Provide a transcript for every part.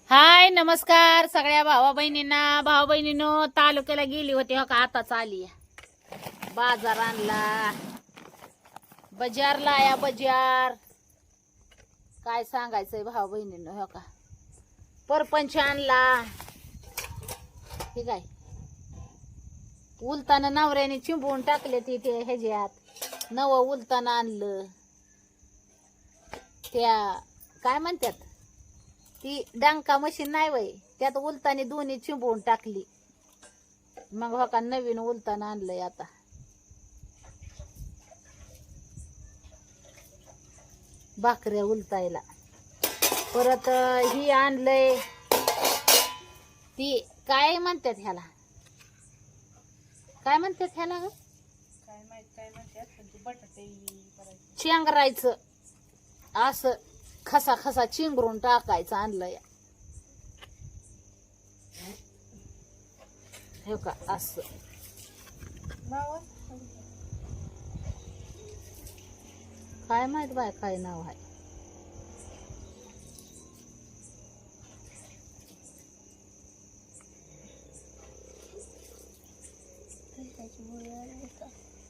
हाय नमस्कार सगळ्या भावा बहिणींना भाऊ बहिणीनो तालुक्याला गेली होती हो का आताच आली बाजार आणला बजारला या बजार काय सांगायचंय भाऊ बहिणींनो हो का परपंच आणला ठीक आहे उलताना नवऱ्याने चिंबून टाकले ते ह्याच्यात नव उलताना आणलं त्या काय म्हणतात ती डांका मशीन नाही वय त्यात उलतानी दोन्ही चिंबवून टाकली मग हो का नवीन उलताना आणलंय आता भाकऱ्या उलतायला परत ही आणलंय ती काय म्हणतात ह्याला काय म्हणतात ह्याला ग काय म्हणतात बटाटे चेंगरायचं असं खसा खसा चिंगरून टाकायचं आणलंय हे का असं काय माहित बाय काय नाव आहे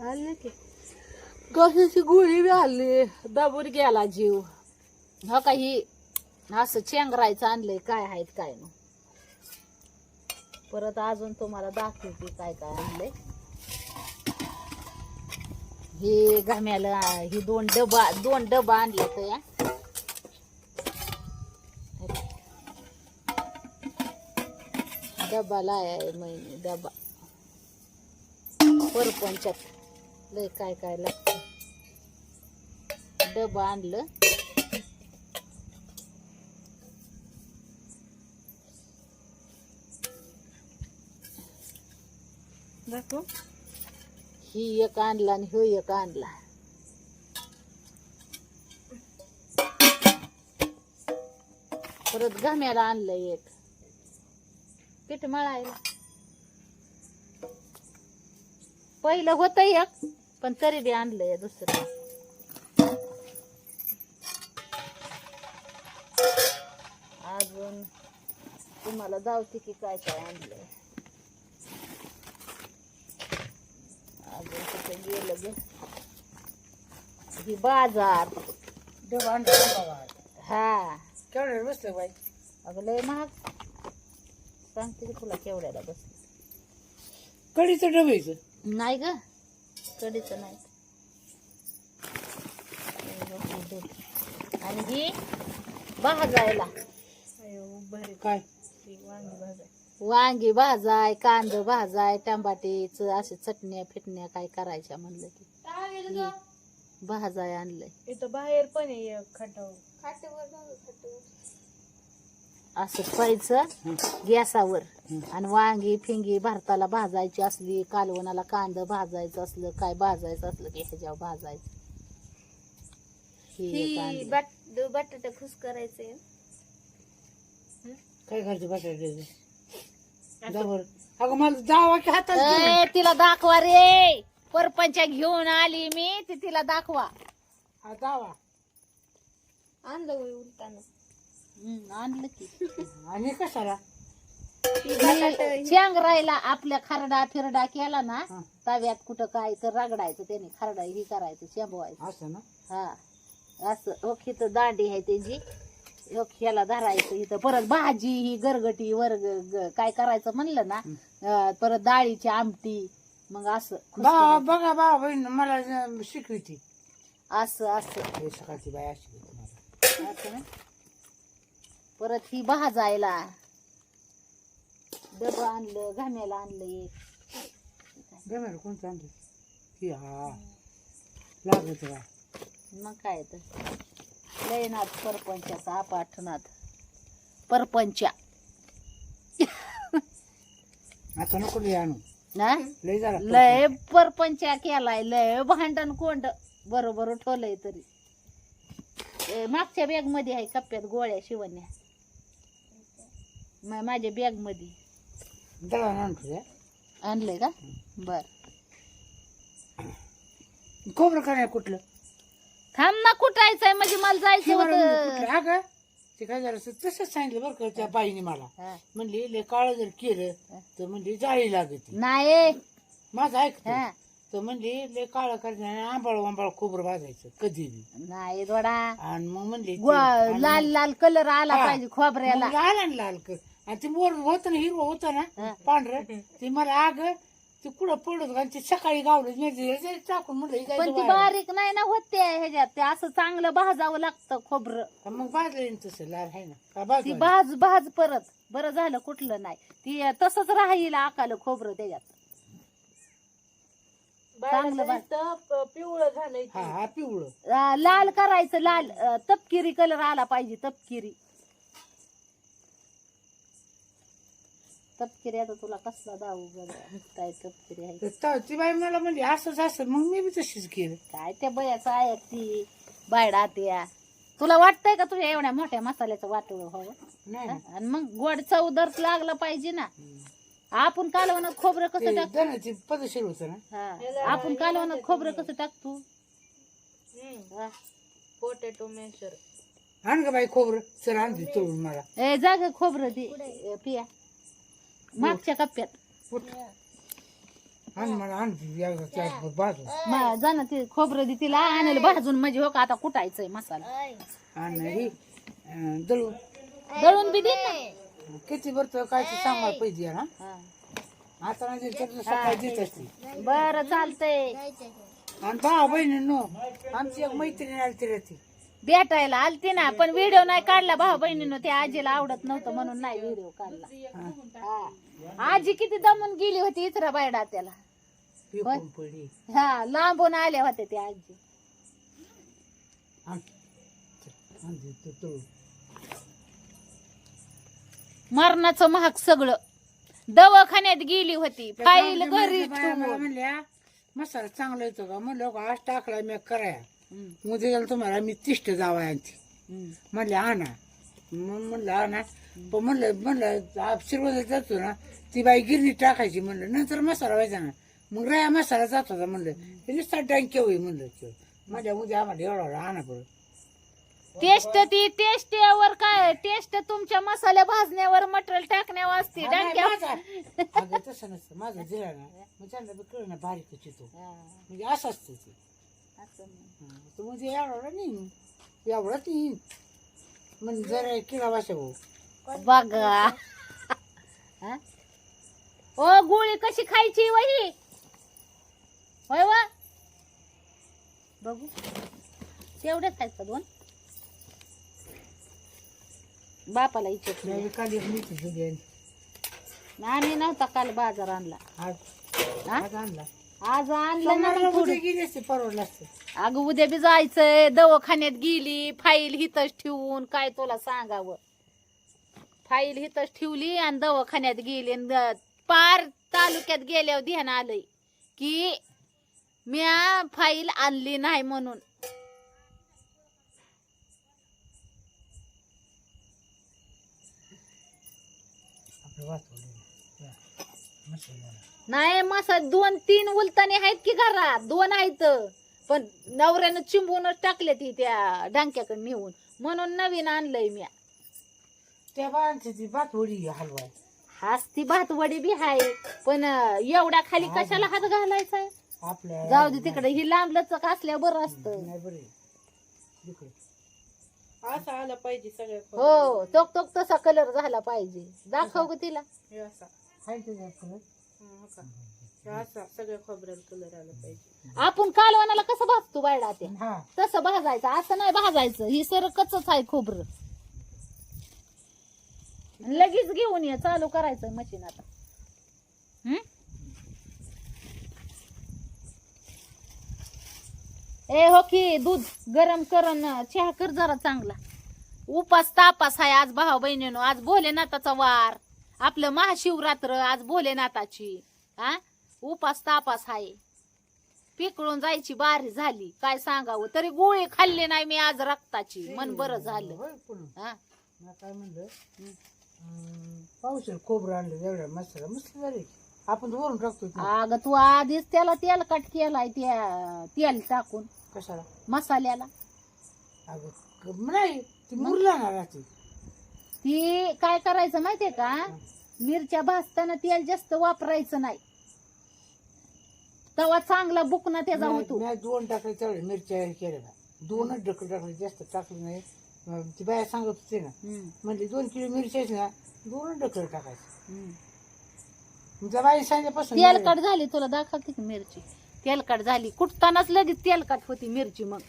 आले की कशाची गोळी बी आली दाबून गेला जीव हो का ही असं चेंगरायचं आणलंय काय आहेत काय ना परत अजून तुम्हाला दाखवते काय काय आणलंय हे घाम्याला ही दोन डबा आणले तर या डबा लाय महिने डबा परपंचात लय काय काय लागतं डबा आणलं दाखव ही एक आणला आणि ह्यो एक आणला परत घाम्याला आणलं एक पीठ मळायला पहिलं होत एक पण तरी बी आणलंय दुसरं अजून तुम्हाला दावते की काय काय आणलंय अजून कुठे गेलं ग ही बाजार डबा आणला हा केवढ्या बसलं बाई अगं लय महाग सांगते की तुला केवढ्याला बस कढीचं डबायचं नाही ग कडीच नाही आणि ही भाजायला काय वांगी भाजाय कांदा भाजाय टमाटेच असे चटण्या फिटण्या काय करायच्या म्हणलं की हे भाजाय आणलंय इथं बाहेर पण आहे खटाव असं ठेवायचं गॅसावर आणि वांगी फिंगी भारताला भाजायची असली कालवणाला कांदा भाजायचं असलं काय भाजायचं असलं की ह्याच्यावर भाजायचं हे बटाटा खुश करायचे काय करायचं बटाट्याचं दाबर अगं मला जावा की हातात घेऊन. ए, तिला दाखवा रे परपंचा घेऊन आली मी ती तिला दाखवा हा जावा आणलं होय उलटानं आणलं की आणि कशाला चेंगरायला आपल्या खरडा फिरडा केला ना हा. तव्यात कुठं काय तर रगडायचं त्याने खरडा ही करायचं शेंबवायचं असं ना हा असं ओख इथं दांडी आहे त्याची ओख ह्याला धरायचं इथं परत भाजी ही गरगटी काय करायचं म्हणलं ना परत डाळीची आमटी मग असं बघा बा बहीण मला शिकविती असं असं हे सकाळची बाई अशी मला असं ना परत ही भाजायला डबं आणलं घाम्याला आणलं एक गमेर कोणतं आणलं की हा लागत बा मग काय तर लयनाथ परपंचाचा आपाठनाथ परपंचा आता नको लय आणू ना लय झाला लय परपंचा केलाय लय भांडण कोंड बरोबर ठोलय तरी मागच्या बॅग मध्ये आहे कप्प्यात गोळ्या शिवण्या माझ्या बॅग मध्ये दळण आणून तुझ्या आणलंय का बर खोबरं काय कुठलं थांब ना कुठायचंय म्हणजे मला जायचं होतं अगं ते काय झालं तसंच सांगितलं बरं का त्या बाईने मला. हा. म्हणली लय काळं जर केलं तर म्हणली जाळी लागते. नाही माझं ऐकतो. हा. तर म्हणली लय काळं करायचं आंबाळ वांबाळ खोबरं भाजायचं कधी बी. नाही थोडा आणि मग म्हणली लाल लाल कलर आला हा. पाहिजे खोबऱ्याला. आला ना लाल कर आणि ते मोर होतं ना हिरवं होतं ना पांढरं ते मला आग ते कुठं पडत आणि ते सकाळी गावलं मी टाकून म्हणलं हे काय पण ती वाया. बारीक नाही ना होते ह्याच्यात ते असं चांगलं भाजावं लागतं खोबरं. मग भाजलं तसं लाल आहे ना का ती भाजलं? भाज परत बरं झालं कुठलं नाही ती तसंच राहील आकालं खोबरं त्याच्यात चांगलं पिवळं झालंय हा हा पिवळं. लाल करायचं लाल तपकिरी कलर आला पाहिजे तपकिरी. तपकिरी आता तुला कसला दाऊ काय तपकिरी आहे तर ती बाई मला म्हणजे असंच असं मग मी बी तशीच केलं. काय त्या बयाचं आहे ती बायडा त्या तुला वाटतंय का तुझ्या एवढ्या मोठ्या मसाल्याचं वाटोळं व्हावं? नाही ना. आणि मग गोड चवदर लागला पाहिजे ना. आपण कालवणात खोबरं कसं ते टाकतो? दण्याची पदशीर होतं ना. हा. आपण कालवणात खोबरं कसं टाकतो? हा. Potato masher. आण का बाई खोबरं सर आण दे तोडून मला. ए जाग खोबरं दे पिया मागच्या कप्प्यात आण मला आण दे एकदा त्या बाजू जा ना ते खोबरं दे तिला आणलं भाजून म्हणजे हो का आता कुटायचंय मसाला. आण ही दळून दळून बी दे ना. किती बरं काय ते सांगायला पाहिजे ना. हा. आता नाही दिलं तर सकाळी देत असते. बरं चालतंय. आणि भाऊ बहिणींनो आमची एक मैत्रीण आली ती राहते. भेटायला आलती ना पण व्हिडिओ नाही काढला भाऊ बहिणीनं ते आजीला आवडत नव्हतं म्हणून नाही व्हिडिओ काढला. हा. आजी किती दमून गेली होती इतरा बायडा त्याला. पिकून पडी हा लांबून आल्या होत्या त्या आजी. आण आण दे ते तळून. मरणाचं महाग सगळं दवाखान्यात गेली होती फाईल घरी मला ठेवून. म्हणल्या मसाला चांगला येतो का म्हणलं का आज टाकला मी कराया हम्म. उद्या गेलं तुम्हाला मी तिष्ट जावा आणते. हम्म. म्हणले आणा मग म्हणलं आणा पण म्हणलं शिरवत जातो ना ती बाई गिरणी टाकायची म्हणलं नंतर मसाला व्हायचा ना मग राया मसाला जात होता म्हणलं ते नुसता टँक होई म्हणलं माझ्या उद्या आम्हाला एवढा आणा बरं. टेस्ट ती टेस्ट यावर काय टेस्ट तुमच्या मसाल्या भाजण्यावर मटेरियल टाकण्यावर असते डांग्यावर. अगं तसं नसतं माझं जिरा ना मग त्यांना बी कळ ना बारीकच येतो म्हणजे असं असतं ते. तर म्हणजे एवढा नाही एवढाच नाही म्हणजे जरा किडा वाशा भाऊ. बघा हा? ओ गोळी कशी खायची वही होय वा बघू तेवढेच आहेत का दोन बापाला इच्छा मी काल एक मिरची दिली आणि आम्ही नव्हता काल बाजार आणला. आज हा? आज आणला आज आणलं ना सोमवारला थोडं. उद्या गेली असते परवडलं असतं. अगं उद्या बी जायचंय दवाखान्यात गेली फाईल हितच ठेवून काय तुला सांगावं. फाईल हितच ठेवली आणि दवाखान्यात गेली आणि पार तालुक्यात गेल्यावर ध्यान आलंय की म्या फाईल आणली नाही म्हणून. आपलं वाचवलं मसाला नाही मसा 2-3 उलताने आहेत की घरात 2 आहेत पण नवऱ्यानं चिंबूनच टाकले ती त्या डांक्याकडे नेऊन म्हणून नवीन आणलंय म्या. त्या बाळांची ती भातवडी हलवाय हाच ती भातवडी बी आहे पण एवढ्या खाली कशाला हात घालायचा. आपल्या जाऊ दे तिकडे ही लांब लचक असल्या बरं असतं. नाही बरं इकडे असा आला पाहिजे सगळ्या हो तोक तोक तसा कलर झाला पाहिजे. दाखव ग तिला. असा हाय त्याच्या फुलं. असा सगळ्या खोबऱ्याला कलर आला पाहिजे. आपण कालवणाला कसं भाजतो बायडा ते हा तसं भाजायचं असं नाही भाजायचं. ही सरकच आहे खोबरं. लगेच घेऊन ये चालू करायचं मशीन आता. ए हो की दूध गरम करून चहा कर जरा चांगला. उपास तापास आहे आज भाऊ बहिणीनो. आज भोलेनाथाचा वार आपलं महाशिवरात्र आज भोलेनाथाची. हा उपास तापास आहे. पिकळून जायची बारी झाली काय सांगावं. तरी गोळी खाल्ली नाही मी आज रक्ताची मन बरं झालं. होय पुन्हा. हा मी काय म्हणलं पावसाळ्यात खोबरं आणलं एवढा मसाला मस्त झाले आपण तर वरून टाकतो ते. अगं तू आधीच त्याला तेलकट केलाय त्या तेल टाकून कशाला मसाल्याला. अगं नाही ती मुरला ना राहते ती काय करायचं माहितीये का, मिरच्या भाजताना तेल जास्त वापरायचं नाही, तवा चांगला बुकना त्याचा होतो. नाही 2 टाकले तेवढे मिरच्या हे केल्या ना, 2च ढकल टाकले, जास्त टाकलं नाही. ती बाया सांगत होती ना, म्हणजे 2 किलो मिरच्या आहेत ना 2च ढकल टाकायचं. तुमच्या बाई सांगितल्यापासून तेलकट झाली, तुला दाखवते की मिरची तेलकट झाली, कुटतानाच लगेच तेलकट होती मिरची. मग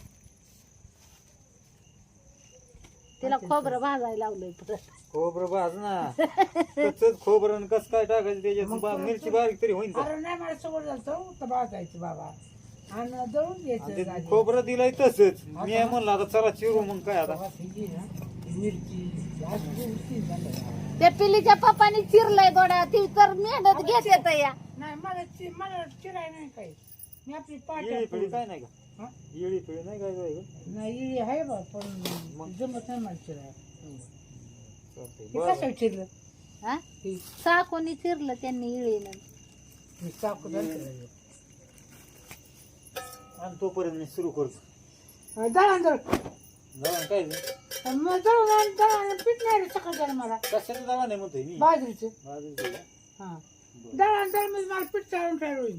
तिला खोबरं भाजायला लावलंय परत. खोबरं भाज ना. कच्चंच खोबरं कसं काय टाकायचं त्याच्यात, मिरची बारीक तरी होईन का? अरे नाही मला सवड झालं तर भाजायचं बाबा आणि दळून आणि घ्यायचं. ते खोबरं दिलंय तसंच. मी म्हणलं आता चला चिरू मग काय आता. मिरची त्या पिल्लीच्या पप्पानी चिरलंय थोडा, ती तर मेहनत घेत येत या. नाही मला चिराय नाही काही, मी आपली पाट येळी पिळी काय नाही का? हा? येळी पिळी नाही काय काय? नाही इळी आहे बा, पण जमत नाही मला चिराय. चालतंय. हे बरं. कसं चिरलं हा? हे चाकोनी चिरलं त्यांनी इळीनं. मी चाकू आणि तोपर्यंत मी सुरू करतो. दळण दळ दळण काय नाही. मग दळून दळण पीठ नाही रे सकाळच्या मला कशाचं दळण आहे म्हणतोय मी? बाजरीचं. बाजरीचं का? हा दळण दळ म्हणजे मला पीठ चालून ठरवून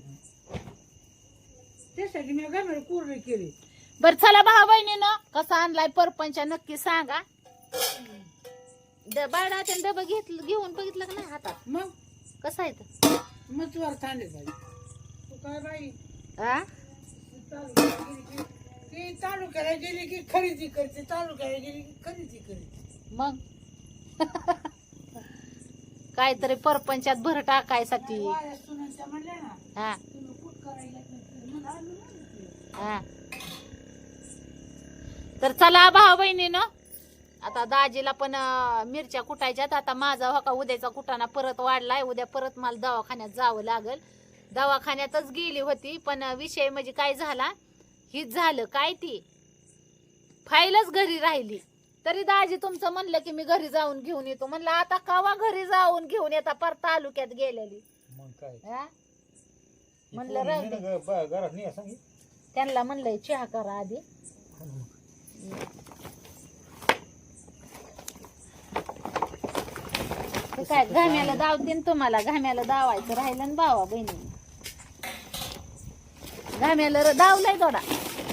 त्यासाठी मी गमेर कुरडी केली. बर चला भाऊ बहिणीनं, कसा आणलाय परपंच नक्की सांगा. बाळा त्यानं डबा घेऊन बघितलं का नाही हातात, मग कसं आहे तर? मग तुला थांबले बाई तू काय बाई हा? ती तालुक्याला गेली की खरेदी करते, तालुक्याला गेली की खरेदी करते. मग काहीतरी परपंचात भर टाकायसाठी. वाऱ्या सुनांच्या म्हणल्या ना हा तुम्ही कुठ करायला म्हणून आम्ही म्हणते. हा. तर चला भाऊ बहिणीनं, आता दाजीला पण मिरच्या कुटायच्यात. आता माझा हो का उद्याचा कुटाणा परत वाढलाय, उद्या परत मला दवाखान्यात जावं लागल. दवाखान्यातच गेली होती, पण विषय म्हणजे काय झाला, हीच झालं काय, ती फाईलच घरी राहिली. तरी दाजी तुमचं म्हणलं की मी घरी जाऊन घेऊन येतो. म्हणलं आता कवा घरी जाऊन घेऊन येता, पर तालुक्यात गेलेली. मग काय? हा? म्हणलं राहू दे. घरात नाही सांग. त्यांना म्हणलंय चहा करा आधी. ते काय घाम्याला दावतीन तुम्हाला, घाम्याला दावायचं राहिलं ना भावा बहिणी. घाम्याला दावलाय थोडा,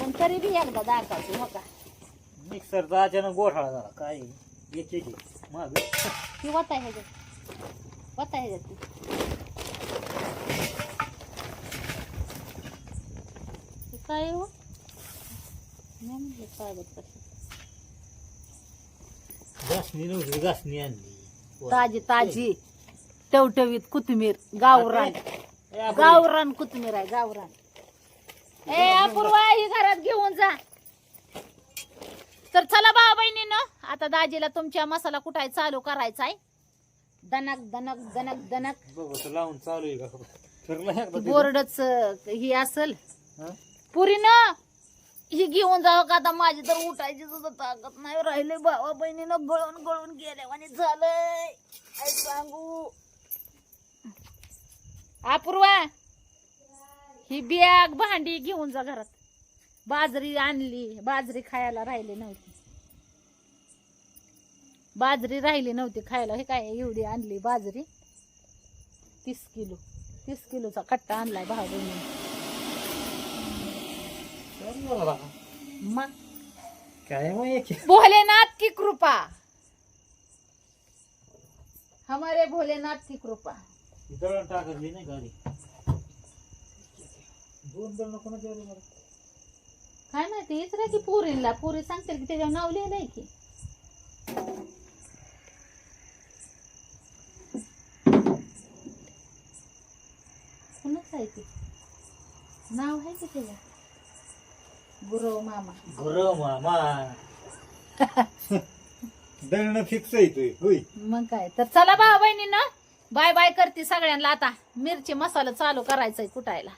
पण तरी बी एकदा दाखवते हो का. मिक्सरचा अचानक गोठाळा झाला काय एक माग. ती वता ह्याच्यात, वता ह्याच्यात ती. ते काय हो, नाही म्हणलं कागद कसं. घासणी नव्हती, घासणी आणली. ताजी ताजी टवटवीत कोथिंबीर, गावरान गावरान कोथिंबीर आहे, गावरान. ए अपूर्वा, ही घरात घेऊन जा. तर चला भाऊ बहिणीनं, आता दाजीला तुमच्या मसाला कुठाय चालू करायचा आहे. दनक दनक दनक दनक बघ लावून चालू आहे का? फिरला एकदा तिथं. बोर्डच ही असल हा? पुरीनं ही घेऊन जावं का आता, माझी तर उठायची सुद्धा ताकद नाही राहिले. भावा बहिणीनं गळून गळून गेल्या आणि झालंय काय सांगू. अपूर्वा, ही बॅग भांडी घेऊन जा घरात. बाजरी आणली, बाजरी खायला राहिली नव्हती, बाजरी राहिली नव्हती खायला. हे काय एवढी आणली बाजरी, 30 किलोचा कट्टा आणलाय भाऊ बहिणी. मग काय मग एक भोलेनाथ की कृपा, हमारे भोलेनाथ की कृपा. दळण टाकली नाही गाडी. 2 दळण कोणाच्या आली मला? काय माहिती, इचरा की पुरीला, पुरी सांगतील की त्याच्यावर नाव लिहिलंय की. कुणाच आहे ते नाव, आहे की त्याला गुरव मामा. गुरव मामा. दळण फिक्स आहे तू होय. मग काय, तर चला भाऊ बहिणींनो, बाय बाय करते सगळ्यांना. आता मिरची मसाला चालू करायचंय कुटायला.